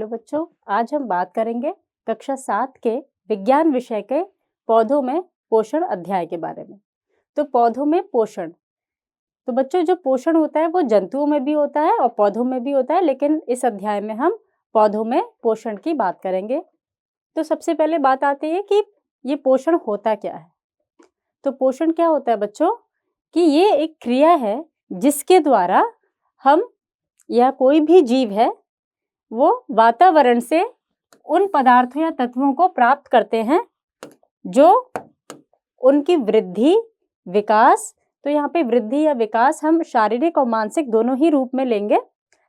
Hello बच्चों, आज हम बात करेंगे कक्षा 7 के विज्ञान विषय के पौधों में पोषण अध्याय के बारे में। तो पौधों में पोषण, तो बच्चों जो पोषण होता है वो जंतुओं में भी होता है और पौधों में भी होता है, लेकिन इस अध्याय में हम पौधों में पोषण की बात करेंगे। तो सबसे पहले बात आती है कि ये पोषण होता क्या है। तो पोषण क्या होता है बच्चों कि ये एक क्रिया है जिसके द्वारा हम या कोई भी जीव है वो वातावरण से उन पदार्थों या तत्वों को प्राप्त करते हैं जो उनकी वृद्धि, विकास, तो यहाँ पे वृद्धि या विकास हम शारीरिक और मानसिक दोनों ही रूप में लेंगे,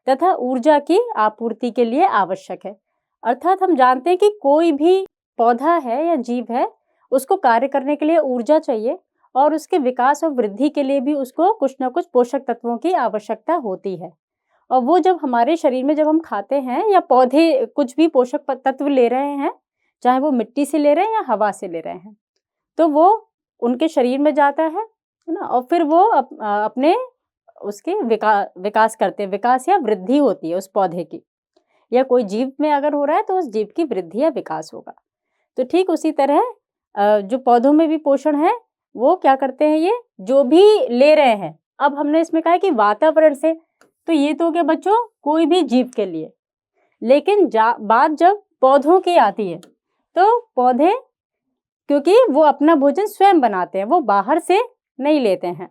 तथा ऊर्जा की आपूर्ति के लिए आवश्यक है। अर्थात हम जानते हैं कि कोई भी पौधा है या जीव है उसको कार्य करने के लिए ऊर्जा चाहिए और उसके विकास और वृद्धि के लिए भी उसको कुछ ना कुछ पोषक तत्वों की आवश्यकता होती है। और वो जब हमारे शरीर में जब हम खाते हैं या पौधे कुछ भी पोषक तत्व ले रहे हैं, चाहे वो मिट्टी से ले रहे हैं या हवा से ले रहे हैं, तो वो उनके शरीर में जाता है ना, और फिर वो अपने उसके विकास करते हैं, विकास या वृद्धि होती है उस पौधे की, या कोई जीव में अगर हो रहा है तो उस जीव की वृद्धि या विकास होगा। तो ठीक उसी तरह जो पौधों में भी पोषण है वो क्या करते हैं, ये जो भी ले रहे हैं। अब हमने इसमें कहा कि वातावरण से, तो ये तो हो गया बच्चों कोई भी जीव के लिए। लेकिन बात जब पौधों की आती है तो पौधे क्योंकि वो अपना भोजन स्वयं बनाते हैं, वो बाहर से नहीं लेते हैं।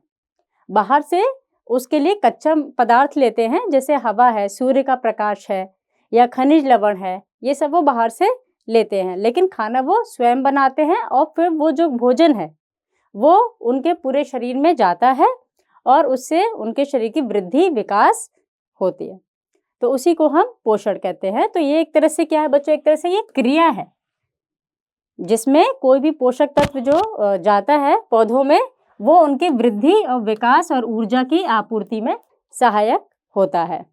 बाहर से उसके लिए कच्चा पदार्थ लेते हैं, जैसे हवा है, सूर्य का प्रकाश है या खनिज लवण है, ये सब वो बाहर से लेते हैं। लेकिन खाना वो स्वयं बनाते हैं और फिर वो जो भोजन है वो उनके पूरे शरीर में जाता है और उससे उनके शरीर की वृद्धि, विकास होती है। तो उसी को हम पोषण कहते हैं। तो ये एक तरह से क्या है बच्चों, एक तरह से ये क्रिया है जिसमें कोई भी पोषक तत्व जो जाता है पौधों में वो उनके वृद्धि और विकास और ऊर्जा की आपूर्ति में सहायक होता है।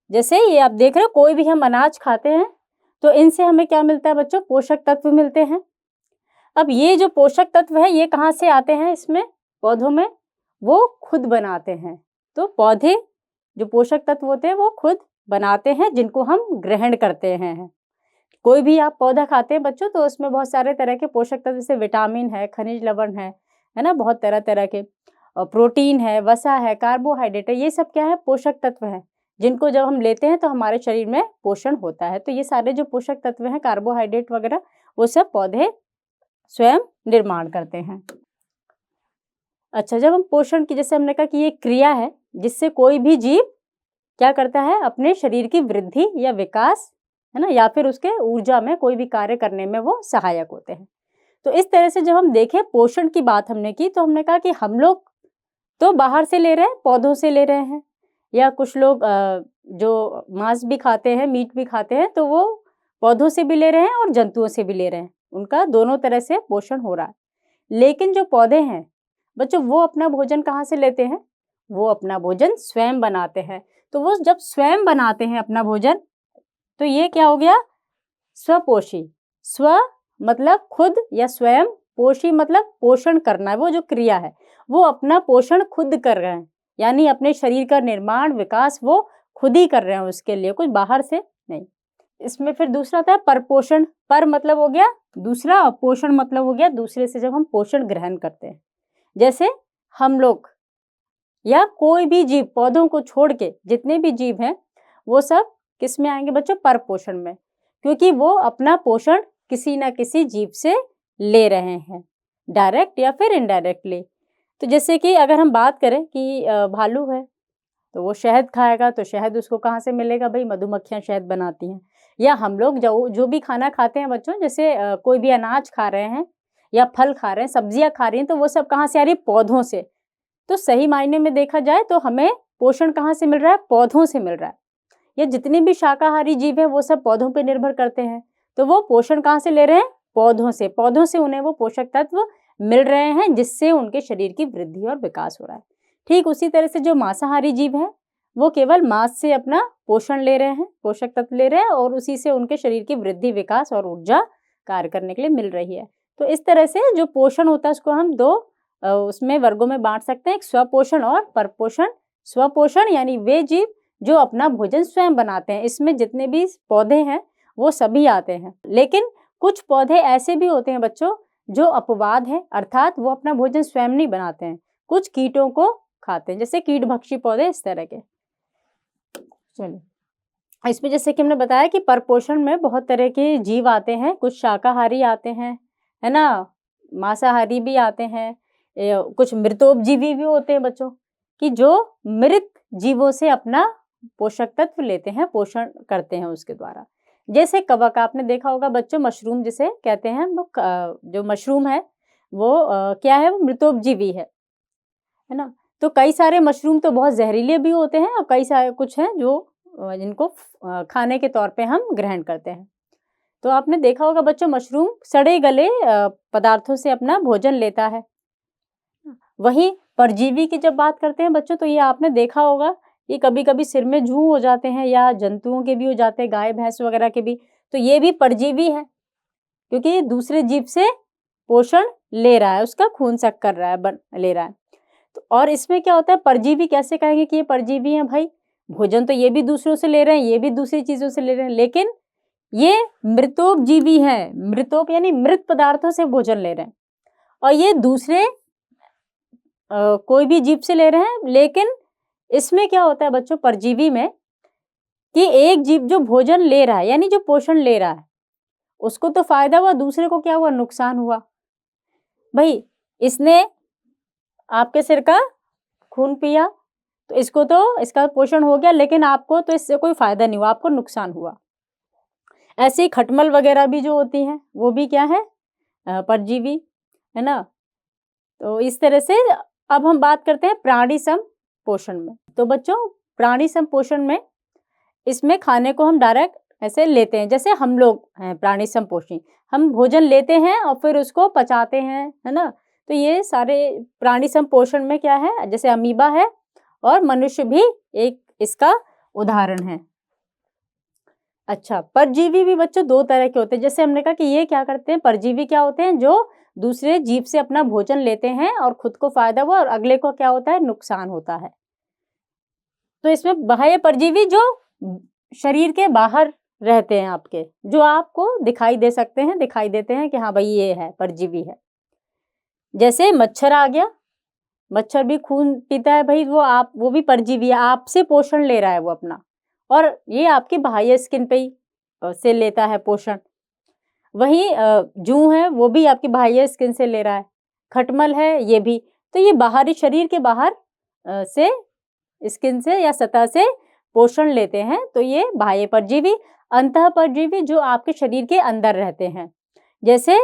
जैसे ये आप देख रहे हो, कोई भी हम अनाज खाते हैं तो इनसे हमें क्या मिलता है बच्चों, पोषक तत्व मिलते हैं। अब ये जो पोषक तत्व है ये कहाँ से आते हैं, इसमें पौधों में वो खुद बनाते हैं। तो पौधे जो पोषक तत्व होते हैं वो खुद बनाते हैं, जिनको हम ग्रहण करते हैं। कोई भी आप पौधा खाते हैं बच्चों तो उसमें बहुत सारे तरह के पोषक तत्व, जैसे विटामिन है, खनिज लवण है ना, बहुत तरह तरह के, और प्रोटीन है, वसा है, कार्बोहाइड्रेट है, ये सब क्या है, पोषक तत्व है, जिनको जब हम लेते हैं तो हमारे शरीर में पोषण होता है। तो ये सारे जो पोषक तत्व हैं, कार्बोहाइड्रेट वगैरह, वो सब पौधे स्वयं निर्माण करते हैं। अच्छा, जब हम पोषण की, जैसे हमने कहा कि ये क्रिया है जिससे कोई भी जीव क्या करता है, अपने शरीर की वृद्धि या विकास, है ना, या फिर उसके ऊर्जा में कोई भी कार्य करने में वो सहायक होते हैं। तो इस तरह से जब हम देखें पोषण की बात हमने की, तो हमने कहा कि हम लोग तो बाहर से ले रहे हैं, पौधों से ले रहे हैं, या कुछ लोग जो मांस भी खाते हैं, मीट भी खाते हैं, तो वो पौधों से भी ले रहे हैं और जंतुओं से भी ले रहे हैं, उनका दोनों तरह से पोषण हो रहा है। लेकिन जो पौधे हैं बच्चों वो अपना भोजन कहाँ से लेते हैं, वो अपना भोजन स्वयं बनाते हैं। तो वो जब स्वयं बनाते हैं अपना भोजन, तो ये क्या हो गया, स्वपोषी। स्व मतलब खुद या स्वयं, पोषी मतलब पोषण करना है, वो जो क्रिया है वो अपना पोषण खुद कर रहे हैं, यानी अपने शरीर का निर्माण, विकास वो खुद ही कर रहे हैं, उसके लिए कुछ बाहर से नहीं। इसमें फिर दूसरा था परपोषण। पर मतलब हो गया दूसरा और पोषण मतलब हो गया दूसरे से जब हम पोषण ग्रहण करते हैं। जैसे हम लोग या कोई भी जीव, पौधों को छोड़ के जितने भी जीव हैं वो सब किस में आएंगे बच्चों, परपोषण में, क्योंकि वो अपना पोषण किसी ना किसी जीव से ले रहे हैं, डायरेक्ट या फिर इनडायरेक्टली। तो जैसे कि अगर हम बात करें कि भालू है तो वो शहद खाएगा, तो शहद उसको कहाँ से मिलेगा भाई, मधुमक्खियाँ शहद बनाती हैं। या हम लोग जो भी खाना खाते हैं बच्चों, जैसे कोई भी अनाज खा रहे हैं या फल खा रहे हैं, सब्जियां खा रही हैं, तो वो सब कहाँ से आ रही है, पौधों से। तो सही मायने में देखा जाए तो हमें पोषण कहाँ से मिल रहा है, पौधों से मिल रहा है। ये जितने भी शाकाहारी जीव है वो सब पौधों पर निर्भर करते हैं, तो वो पोषण कहाँ से ले रहे हैं, पौधों से। पौधों से उन्हें वो पोषक तत्व मिल रहे हैं जिससे उनके शरीर की वृद्धि और विकास हो रहा है। ठीक उसी तरह से जो मांसाहारी जीव है वो केवल मांस से अपना पोषण ले रहे हैं, पोषक तत्व ले रहे हैं, और उसी से उनके शरीर की वृद्धि, विकास और ऊर्जा कार्य करने के लिए मिल रही है। तो इस तरह से जो पोषण होता है उसको हम दो उसमें वर्गों में बांट सकते हैं, एक स्वपोषण और परपोषण। स्वपोषण यानी वे जीव जो अपना भोजन स्वयं बनाते हैं। इसमें जितने भी पौधे हैं वो सभी आते हैं, लेकिन कुछ पौधे ऐसे भी होते हैं बच्चों जो अपवाद हैं, अर्थात वो अपना भोजन स्वयं नहीं बनाते हैं, कुछ कीटों को खाते हैं, जैसे कीटभक्षी पौधे इस तरह के। चलिए, इसमें जैसे कि हमने बताया कि परपोषण में बहुत तरह के जीव आते हैं, कुछ शाकाहारी आते हैं, है ना, मांसाहारी भी आते हैं, कुछ मृतोपजीवी भी होते हैं बच्चों, कि जो मृत जीवों से अपना पोषक तत्व लेते हैं, पोषण करते हैं उसके द्वारा। जैसे कवक, आपने देखा होगा बच्चों, मशरूम जिसे कहते हैं, वो जो मशरूम है वो क्या है, वो मृतोपजीवी है ना। तो कई सारे मशरूम तो बहुत जहरीले भी होते हैं और कई सारे कुछ हैं जो जिनको खाने के तौर पे हम ग्रहण करते हैं। तो आपने देखा होगा बच्चों, मशरूम सड़े गले पदार्थों से अपना भोजन लेता है। वहीं परजीवी की जब बात करते हैं बच्चों, तो ये आपने देखा होगा, ये कभी-कभी सिर में जूं हो जाते हैं या जंतुओं के भी हो जाते हैं, गाय भैंस वगैरह के भी, तो ये भी परजीवी है, क्योंकि ये दूसरे जीव से पोषण ले रहा है, उसका खून शक कर रहा है, ले रहा है। तो और इसमें क्या होता है, परजीवी कैसे कहेंगे कि ये परजीवी हैं भाई, भोजन तो ये भी दूसरों से ले रहे हैं, ये भी दूसरी चीजों से ले रहे हैं, लेकिन ये मृतोपजीवी हैं, मृतोप यानी मृत पदार्थों से भोजन ले रहे हैं, और ये दूसरे कोई भी जीव से ले रहे हैं। लेकिन इसमें क्या होता है बच्चों, परजीवी में, कि एक जीव जो भोजन ले रहा है यानी जो पोषण ले रहा है, उसको तो फायदा हुआ, दूसरे को क्या हुआ, नुकसान हुआ। भाई इसने आपके सिर का खून पिया तो इसको तो इसका पोषण हो गया, लेकिन आपको तो इससे कोई फायदा नहीं हुआ, आपको नुकसान हुआ। ऐसे ही खटमल वगैरह भी जो होती हैं वो भी क्या है, परजीवी है ना। तो इस तरह से अब हम बात करते हैं प्राणी सम पोषण में। तो बच्चों, प्राणी सम पोषण में इसमें खाने को हम डायरेक्ट ऐसे लेते हैं, जैसे हम लोग हैं प्राणी सम पोषी, हम भोजन लेते हैं और फिर उसको पचाते हैं, है ना। तो ये सारे प्राणी सम पोषण में क्या है, जैसे अमीबा है और मनुष्य भी एक इसका उदाहरण है। अच्छा, परजीवी भी बच्चों दो तरह के होते हैं, जैसे हमने कहा कि ये क्या करते हैं, परजीवी क्या होते हैं, जो दूसरे जीव से अपना भोजन लेते हैं और खुद को फायदा हुआ और अगले को क्या होता है, नुकसान होता है। तो इसमें बाह्य परजीवी जो शरीर के बाहर रहते हैं आपके, जो आपको दिखाई दे सकते हैं, दिखाई देते हैं कि हाँ भाई ये है, परजीवी है। जैसे मच्छर आ गया, मच्छर भी खून पीता है भाई, वो भी परजीवी है, आपसे पोषण ले रहा है वो अपना, और ये आपके बाह्य स्किन पे ही से लेता है पोषण। वहीं जूं है वो भी आपकी बाह्य स्किन से ले रहा है, खटमल है ये भी, तो ये बाहरी शरीर के बाहर से स्किन से या सतह से पोषण लेते हैं, तो ये बाह्य परजीवी। अंतः परजीवी जो आपके शरीर के अंदर रहते हैं, जैसे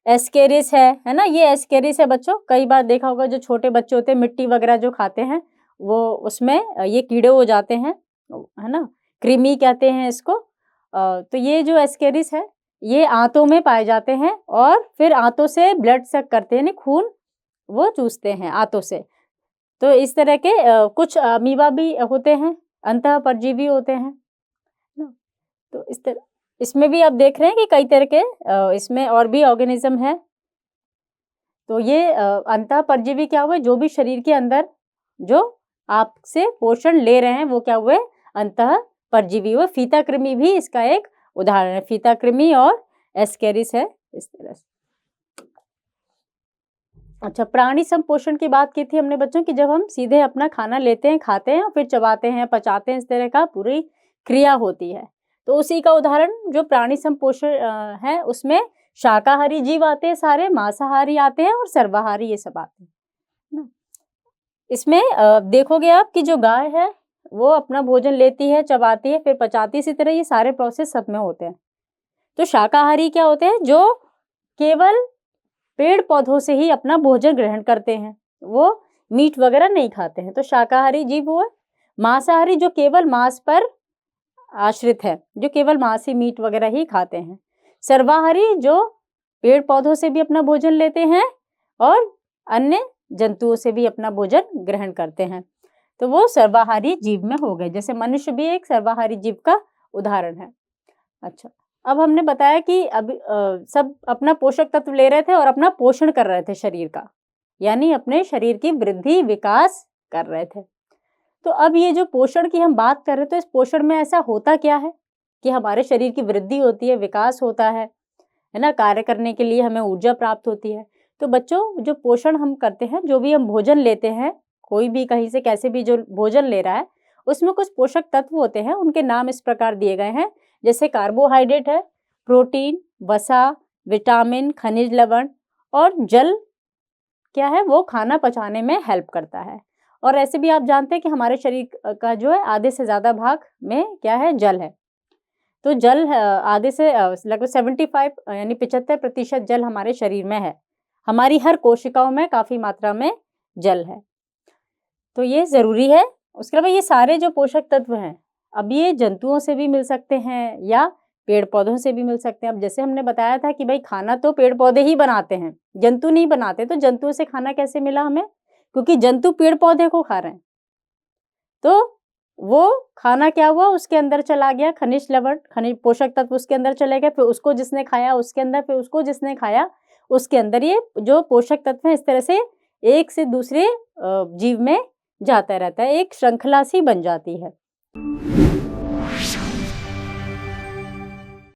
एस्केरिस है ना, ये एस्केरिस है बच्चों। कई बार देखा होगा जो छोटे बच्चे होते हैं मिट्टी वगैरह जो खाते हैं, वो उसमें ये कीड़े हो जाते हैं, है ना, कृमि कहते हैं इसको। तो ये जो एस्केरिस है ये आंतों में पाए जाते हैं और फिर आंतों से ब्लड सक करते हैं, खून वो चूसते हैं आंतों से। तो इस तरह के कुछ अमीबा भी होते हैं, अंतः परजीवी होते हैं ना। तो इस तरह इसमें भी आप देख रहे हैं कि कई तरह के इसमें और भी ऑर्गेनिज्म है। तो ये अंतः परजीवी क्या हुए, जो भी शरीर के अंदर जो आपसे पोषण ले रहे हैं वो क्या हुए, अंतः परजीवी हुए। फीता कृमि भी इसका एक उदाहरण है, फीता कृमि और एस्केरिस है इस तरह से। अच्छा, प्राणी संपोषण की बात की थी हमने बच्चों की, जब हम सीधे अपना खाना लेते हैं, खाते हैं और फिर चबाते हैं, पचाते हैं, इस तरह का पूरी क्रिया होती है। तो उसी का उदाहरण जो प्राणी संपोषण है, उसमें शाकाहारी जीव आते हैं सारे, मांसाहारी आते हैं और सर्वाहारी ये सब आते हैं ना। इसमें देखोगे आप कि जो गाय है वो अपना भोजन लेती है, चबाती है, फिर पचाती है, इसी तरह ये सारे प्रोसेस सब में होते हैं। तो शाकाहारी क्या होते हैं, जो केवल पेड़ पौधों से ही अपना भोजन ग्रहण करते हैं, वो मीट वगैरह नहीं खाते हैं, तो शाकाहारी जीव हुआ। मांसाहारी जो केवल मांस पर आश्रित है, जो केवल मांस ही मीट वगैरह ही खाते हैं। सर्वाहारी जो पेड़ पौधों से भी अपना भोजन लेते हैं और अन्य जंतुओं से भी अपना भोजन ग्रहण करते हैं, तो वो सर्वाहारी जीव में हो गए। जैसे मनुष्य भी एक सर्वाहारी जीव का उदाहरण है। अच्छा, अब हमने बताया कि अभी सब अपना पोषक तत्व ले रहे थे और अपना पोषण कर रहे थे शरीर का, यानी अपने शरीर की वृद्धि विकास कर रहे थे। तो अब ये जो पोषण की हम बात कर रहे हैं, तो इस पोषण में ऐसा होता क्या है कि हमारे शरीर की वृद्धि होती है, विकास होता है ना, कार्य करने के लिए हमें ऊर्जा प्राप्त होती है। तो बच्चों, जो पोषण हम करते हैं, जो भी हम भोजन लेते हैं, कोई भी कहीं से कैसे भी जो भोजन ले रहा है, उसमें कुछ पोषक तत्व होते हैं, उनके नाम इस प्रकार दिए गए हैं, जैसे कार्बोहाइड्रेट है, प्रोटीन, वसा, विटामिन, खनिज लवण और जल क्या है, वो खाना पचाने में हेल्प करता है। और ऐसे भी आप जानते हैं कि हमारे शरीर का जो है आधे से ज़्यादा भाग में क्या है, जल है। तो जल आधे से लगभग 75 यानी 75% जल हमारे शरीर में है। हमारी हर कोशिकाओं में काफ़ी मात्रा में जल है, तो ये ज़रूरी है। उसके अलावा ये सारे जो पोषक तत्व हैं, अब ये जंतुओं से भी मिल सकते हैं या पेड़-पौधों से भी मिल सकते हैं। अब जैसे हमने बताया था कि भाई खाना तो पेड़-पौधे ही बनाते हैं, जंतु नहीं बनाते, तो जंतुओं से खाना कैसे मिला हमें? क्योंकि जंतु पेड़-पौधे को खा रहे हैं। तो वो खाना क्या हुआ, उसके अंदर चला गया खनिज लवण, खनिज पोषक तत्व उसके अंदर चले गए, फिर उसको जिसने खाया उसके अंदर, फिर उसको जिसने खाया उसके अंदर, ये जो पोषक तत्व हैं इस तरह से एक से दूसरे जीव में जाता रहता है, एक श्रृंखला सी बन जाती है।